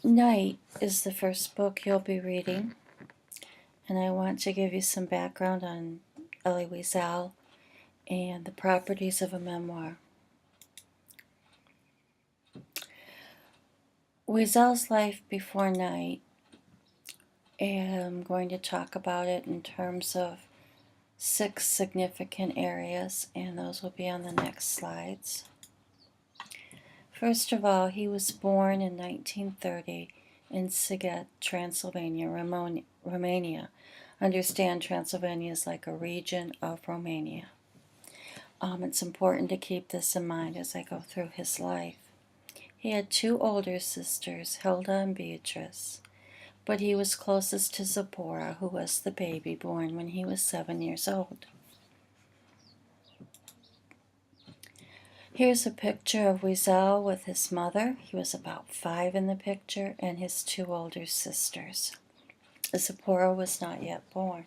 Night is the first book you'll be reading, and I want to give you some background on Wiesel and the properties of a memoir. Wiesel's life before Night, and I'm going to talk about it in terms of 6 significant areas, and those will be on the next slides. First of all, he was born in 1930 in Sighet, Transylvania, Romania. Understand, Transylvania is like a region of Romania. It's important to keep this in mind as I go through his life. He had 2 older sisters, Hilda and Beatrice, but he was closest to Zipporah, who was the baby born when he was 7 years old. Here's a picture of Wiesel with his mother. He was about 5 in the picture, and his 2 older sisters. Zipporah was not yet born.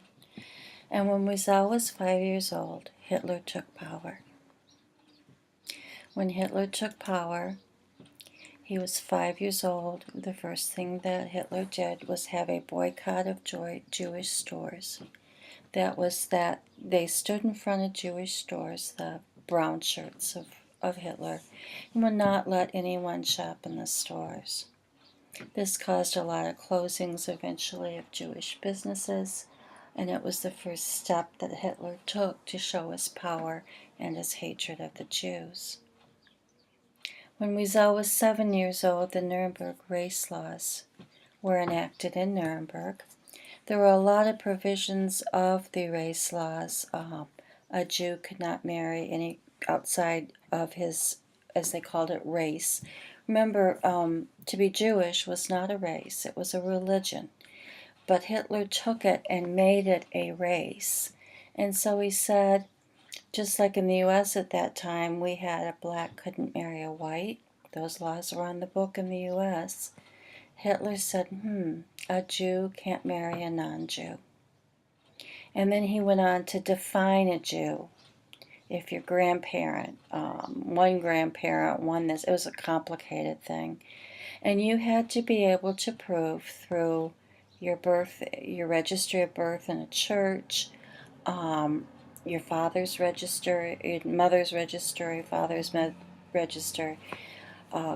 And when Wiesel was 5 years old, Hitler took power. When Hitler took power, he was 5 years old. The first thing that Hitler did was have a boycott of Jewish stores. That was that they stood in front of Jewish stores, the brown shirts of Hitler, and would not let anyone shop in the stores. This caused a lot of closings eventually of Jewish businesses, and it was the first step that Hitler took to show his power and his hatred of the Jews. When Wiesel was 7 years old, the Nuremberg race laws were enacted in Nuremberg. There were a lot of provisions of the race laws. A Jew could not marry any outside of his, as they called it, race. Remember, to be Jewish was not a race, it was a religion. But Hitler took it and made it a race. And so he said, just like in the U.S. at that time, we had a black couldn't marry a white. Those laws were on the book in the U.S. Hitler said, a Jew can't marry a non-Jew. And then he went on to define a Jew. If your grandparent, one grandparent, one this, it was a complicated thing. And you had to be able to prove through your birth, your registry of birth in a church, your father's register, your mother's registry, father's register,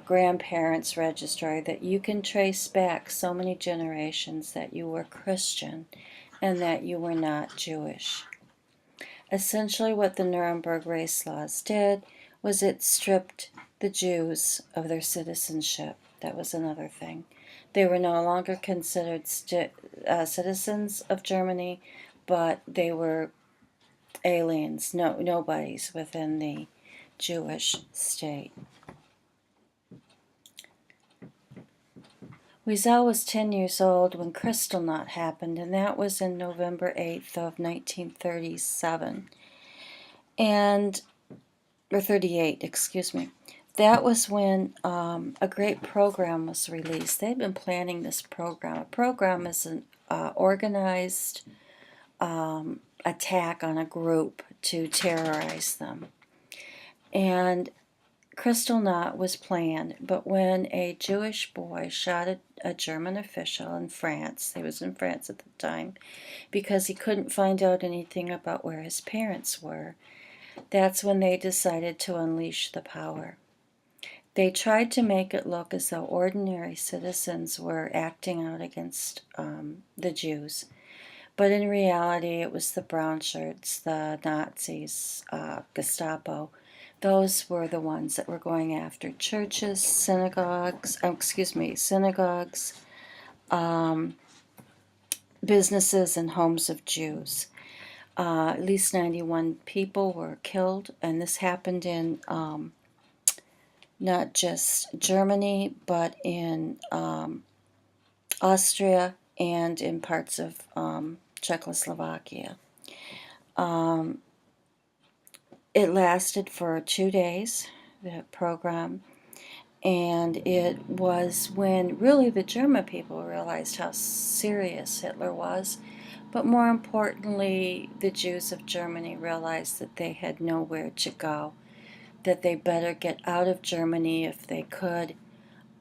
grandparents' registry, that you can trace back so many generations that you were Christian and that you were not Jewish. Essentially what the Nuremberg race laws did was it stripped the Jews of their citizenship. That was another thing. They were no longer considered citizens of Germany, but they were aliens, nobodies within the Jewish state. Wiesel was 10 years old when Kristallnacht happened, and that was in November 8th of 1937. Or 38, excuse me. That was when a great program was released. They'd been planning this program. A program is an organized attack on a group to terrorize them. And Kristallnacht was planned, but when a Jewish boy shot a German official in France, he was in France at the time, because he couldn't find out anything about where his parents were, that's when they decided to unleash the power. They tried to make it look as though ordinary citizens were acting out against the Jews. But in reality, it was the brown shirts, the Nazis, Gestapo. Those were the ones that were going after churches, synagogues, businesses and homes of Jews. At least 91 people were killed, and this happened in not just Germany, but in Austria and in parts of Czechoslovakia. It lasted for 2 days, the program, and it was when really the German people realized how serious Hitler was, but more importantly, the Jews of Germany realized that they had nowhere to go, that they better get out of Germany if they could,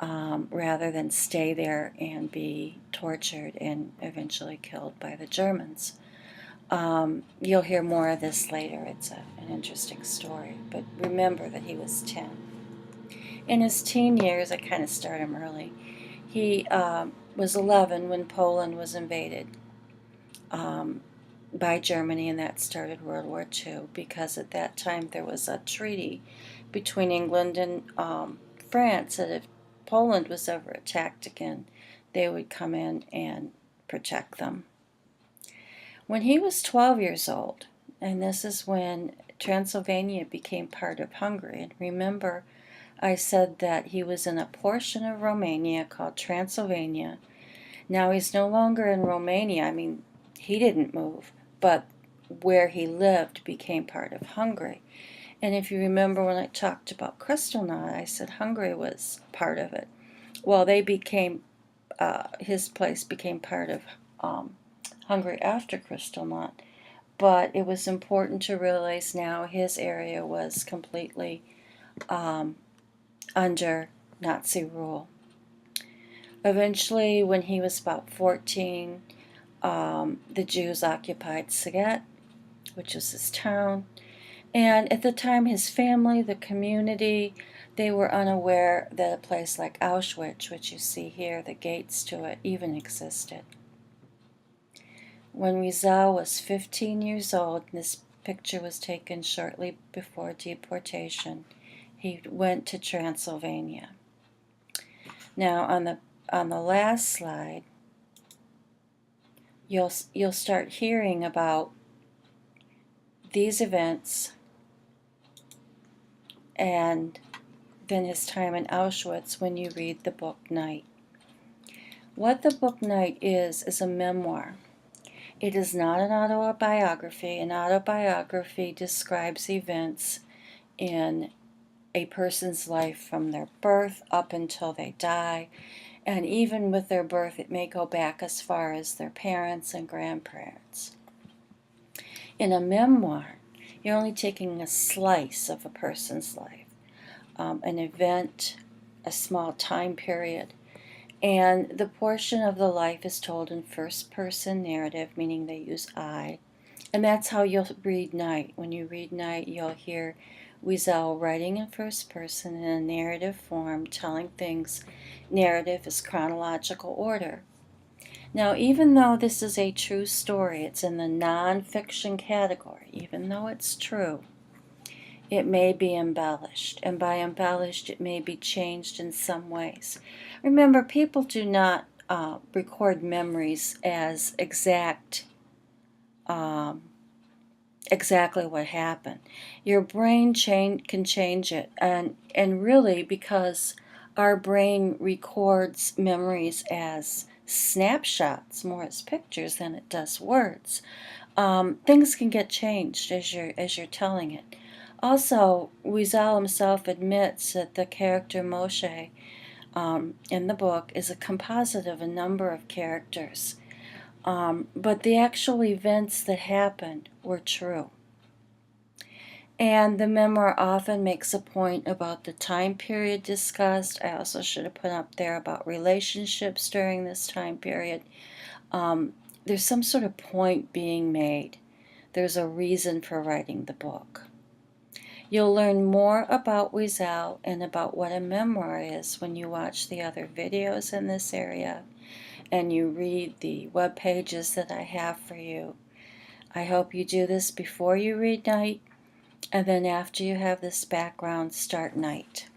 rather than stay there and be tortured and eventually killed by the Germans. You'll hear more of this later. It's an interesting story. But remember that he was 10. In his teen years, I kind of start him early. He was 11 when Poland was invaded by Germany, and that started World War II, because at that time there was a treaty between England and France that if Poland was ever attacked again, they would come in and protect them. When he was 12 years old, and this is when Transylvania became part of Hungary, and remember I said that he was in a portion of Romania called Transylvania. Now he's no longer in Romania. I mean, he didn't move, but where he lived became part of Hungary. And if you remember when I talked about Kristallnacht, I said Hungary was part of it. Well, they became, his place became part of Hungary after Kristallnacht. But it was important to realize now his area was completely under Nazi rule. Eventually, when he was about 14, the Jews occupied Szeged, which was his town. And at the time, his family, the community, they were unaware that a place like Auschwitz, which you see here, the gates to it, even existed. When Wiesel was 15 years old, and this picture was taken shortly before deportation, he went to Transylvania. Now, on the last slide, you'll start hearing about these events and then his time in Auschwitz when you read the book Night. What the book Night is a memoir. It is not an autobiography. An autobiography describes events in a person's life from their birth up until they die. And even with their birth, it may go back as far as their parents and grandparents. In a memoir, you're only taking a slice of a person's life, an event, a small time period, and the portion of the life is told in first-person narrative, meaning they use I, and that's how you'll read Night. When you read Night, you'll hear Wiesel writing in first person in a narrative form, telling things. Narrative is chronological order. Now, even though this is a true story, it's in the non-fiction category, even though it's true, it may be embellished, and by embellished, it may be changed in some ways. Remember, people do not record memories as exactly what happened. Your brain can change it, and really, because our brain records memories as snapshots, more as pictures than it does words, things can get changed as you're telling it. Also, Wiesel himself admits that the character Moshe in the book is a composite of a number of characters. But the actual events that happened were true. And the memoir often makes a point about the time period discussed. I also should have put up there about relationships during this time period. There's some sort of point being made. There's a reason for writing the book. You'll learn more about Wiesel and about what a memoir is when you watch the other videos in this area and you read the web pages that I have for you. I hope you do this before you read Night, and then after you have this background, start Night.